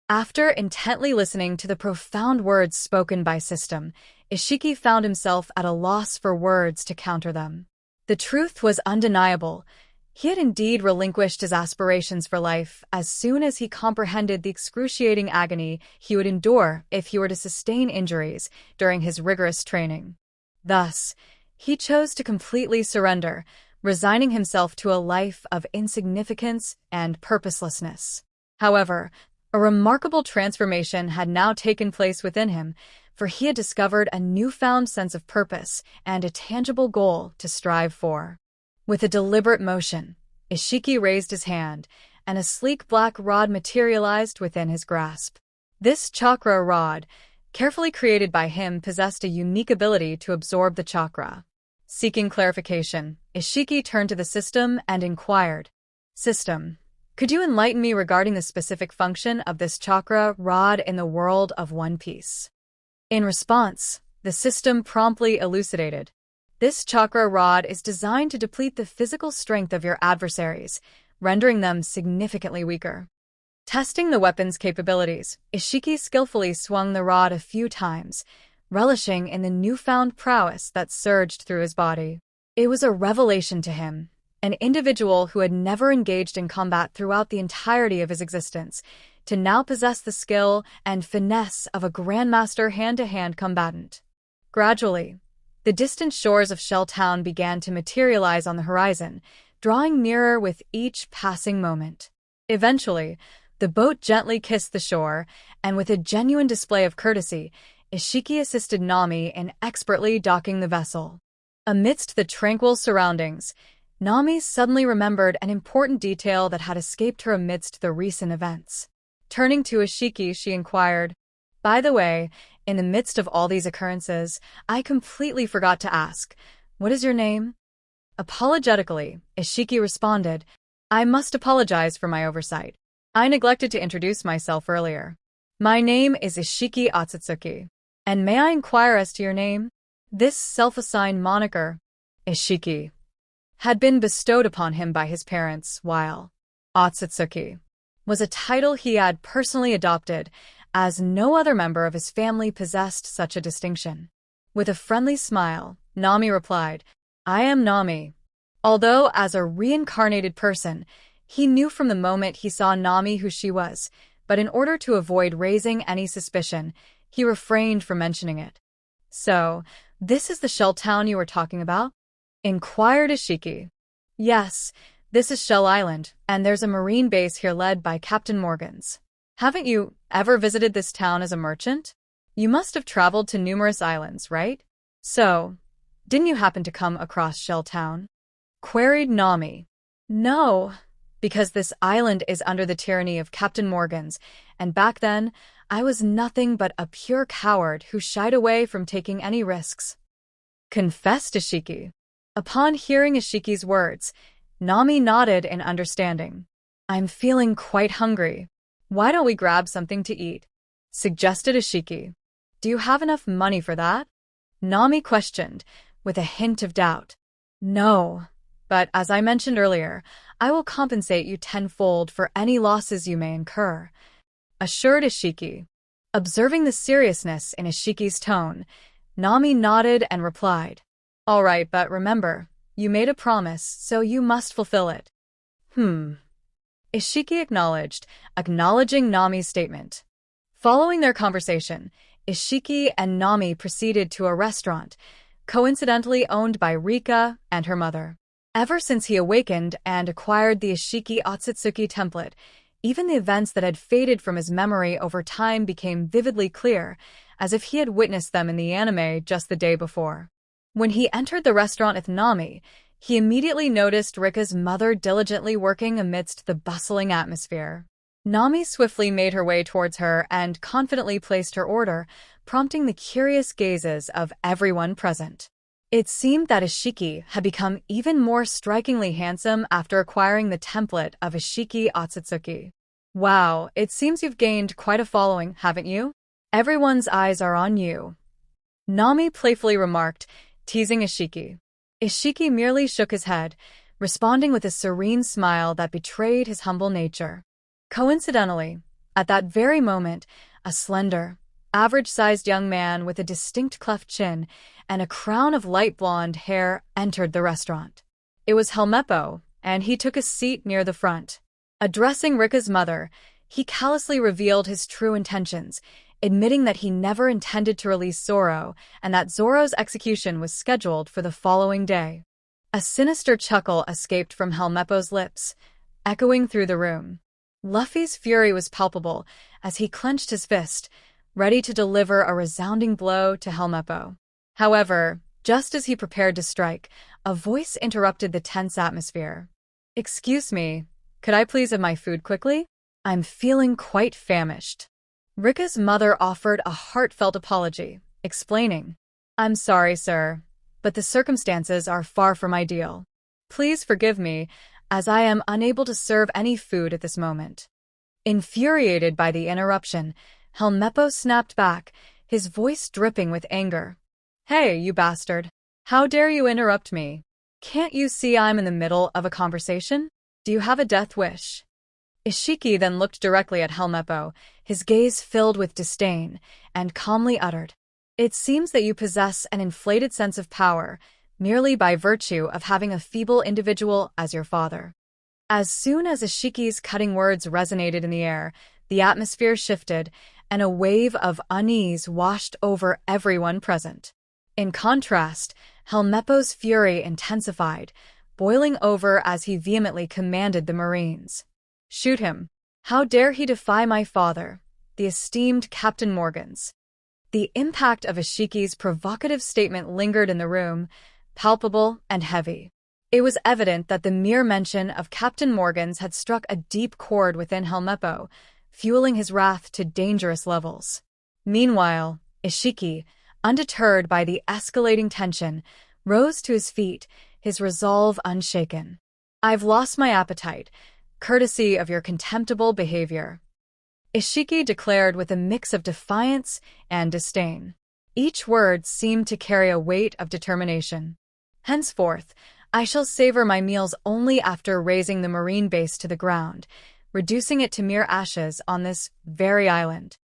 After intently listening to the profound words spoken by System, Isshiki found himself at a loss for words to counter them. The truth was undeniable. He had indeed relinquished his aspirations for life as soon as he comprehended the excruciating agony he would endure if he were to sustain injuries during his rigorous training. Thus, he chose to completely surrender, resigning himself to a life of insignificance and purposelessness. However, a remarkable transformation had now taken place within him, for he had discovered a newfound sense of purpose and a tangible goal to strive for. With a deliberate motion, Isshiki raised his hand, and a sleek black rod materialized within his grasp. This chakra rod, carefully created by him, possessed a unique ability to absorb the chakra. Seeking clarification, Isshiki turned to the System and inquired, "System, could you enlighten me regarding the specific function of this chakra rod in the world of One Piece?" In response, the System promptly elucidated. This chakra rod is designed to deplete the physical strength of your adversaries, rendering them significantly weaker. Testing the weapon's capabilities, Isshiki skillfully swung the rod a few times, relishing in the newfound prowess that surged through his body. It was a revelation to him, an individual who had never engaged in combat throughout the entirety of his existence, to now possess the skill and finesse of a grandmaster hand-to-hand combatant. Gradually, the distant shores of Shell Town began to materialize on the horizon, drawing nearer with each passing moment. Eventually, the boat gently kissed the shore, and with a genuine display of courtesy, Isshiki assisted Nami in expertly docking the vessel. Amidst the tranquil surroundings, Nami suddenly remembered an important detail that had escaped her amidst the recent events. Turning to Isshiki, she inquired, "By the way, in the midst of all these occurrences, I completely forgot to ask, what is your name?" Apologetically, Isshiki responded, "I must apologize for my oversight. I neglected to introduce myself earlier. My name is Isshiki Otsutsuki. And may I inquire as to your name?" This self-assigned moniker, Isshiki, had been bestowed upon him by his parents, while Otsutsuki was a title he had personally adopted, as no other member of his family possessed such a distinction. With a friendly smile, Nami replied, "I am Nami." Although, as a reincarnated person, he knew from the moment he saw Nami who she was, but in order to avoid raising any suspicion, he refrained from mentioning it. "So, this is the Shell Town you were talking about?" inquired Isshiki. "Yes, this is Shell Island, and there's a marine base here led by Captain Morgans. Haven't you ever visited this town as a merchant? You must have traveled to numerous islands, right? So, didn't you happen to come across Shell Town?" queried Nami. "No, because this island is under the tyranny of Captain Morgans, and back then, I was nothing but a pure coward who shied away from taking any risks," confessed Isshiki. Upon hearing Ishiki's words, Nami nodded in understanding. "I'm feeling quite hungry. Why don't we grab something to eat?" suggested Isshiki. "Do you have enough money for that?" Nami questioned, with a hint of doubt. "No, but as I mentioned earlier, I will compensate you tenfold for any losses you may incur," assured Isshiki. Observing the seriousness in Ishiki's tone, Nami nodded and replied, "All right, but remember, you made a promise, so you must fulfill it." Isshiki acknowledged, acknowledging Nami's statement. Following their conversation, Isshiki and Nami proceeded to a restaurant, coincidentally owned by Rika and her mother. Ever since he awakened and acquired the Isshiki Otsutsuki template, even the events that had faded from his memory over time became vividly clear, as if he had witnessed them in the anime just the day before. When he entered the restaurant with Nami, he immediately noticed Rika's mother diligently working amidst the bustling atmosphere. Nami swiftly made her way towards her and confidently placed her order, prompting the curious gazes of everyone present. It seemed that Isshiki had become even more strikingly handsome after acquiring the template of Isshiki Otsutsuki. "Wow, it seems you've gained quite a following, haven't you? Everyone's eyes are on you," Nami playfully remarked, teasing Isshiki. Isshiki merely shook his head, responding with a serene smile that betrayed his humble nature. "Coincidentally, At that very moment, a slender, average-sized young man with a distinct cleft chin and a crown of light blonde hair entered the restaurant. It was Helmeppo, and he took a seat near the front. Addressing Rika's mother, he callously revealed his true intentions, admitting that he never intended to release Zoro and that Zoro's execution was scheduled for the following day. A sinister chuckle escaped from Helmeppo's lips, echoing through the room. Luffy's fury was palpable as he clenched his fist, ready to deliver a resounding blow to Helmeppo. However, just as he prepared to strike, a voice interrupted the tense atmosphere. "Excuse me, could I please have my food quickly? I'm feeling quite famished." Rika's mother offered a heartfelt apology, explaining, "I'm sorry, sir, but the circumstances are far from ideal. Please forgive me, as I am unable to serve any food at this moment." Infuriated by the interruption, Helmeppo snapped back, his voice dripping with anger. "Hey, you bastard! How dare you interrupt me? Can't you see I'm in the middle of a conversation? Do you have a death wish?" Isshiki then looked directly at Helmeppo, his gaze filled with disdain, and calmly uttered, "It seems that you possess an inflated sense of power, merely by virtue of having a feeble individual as your father." As soon as Ishiki's cutting words resonated in the air, the atmosphere shifted, and a wave of unease washed over everyone present. In contrast, Helmeppo's fury intensified, boiling over as he vehemently commanded the Marines. "Shoot him! How dare he defy my father, the esteemed Captain Morgans?" The impact of Ishiki's provocative statement lingered in the room, palpable and heavy. It was evident that the mere mention of Captain Morgans had struck a deep chord within Helmeppo, fueling his wrath to dangerous levels. Meanwhile, Isshiki, undeterred by the escalating tension, rose to his feet, his resolve unshaken. "I've lost my appetite, courtesy of your contemptible behavior," Isshiki declared with a mix of defiance and disdain. Each word seemed to carry a weight of determination. "Henceforth, I shall savor my meals only after razing the marine base to the ground, reducing it to mere ashes on this very island."